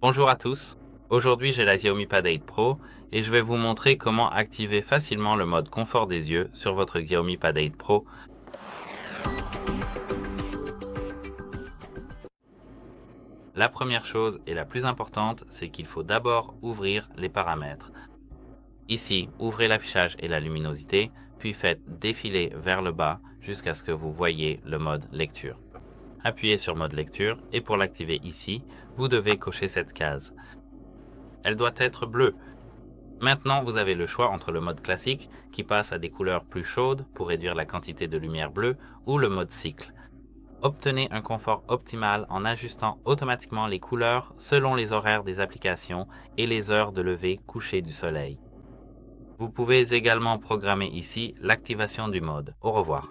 Bonjour à tous, aujourd'hui j'ai la XIAOMI Pad 8 Pro et je vais vous montrer comment activer facilement le mode confort des yeux sur votre XIAOMI Pad 8 Pro. La première chose et la plus importante, c'est qu'il faut d'abord ouvrir les paramètres. Ici, ouvrez l'affichage et la luminosité, puis faites défiler vers le bas jusqu'à ce que vous voyez le mode lecture. Appuyez sur mode lecture et pour l'activer ici, vous devez cocher cette case. Elle doit être bleue. Maintenant, vous avez le choix entre le mode classique qui passe à des couleurs plus chaudes pour réduire la quantité de lumière bleue ou le mode cycle. Obtenez un confort optimal en ajustant automatiquement les couleurs selon les horaires des applications et les heures de lever-coucher du soleil. Vous pouvez également programmer ici l'activation du mode. Au revoir.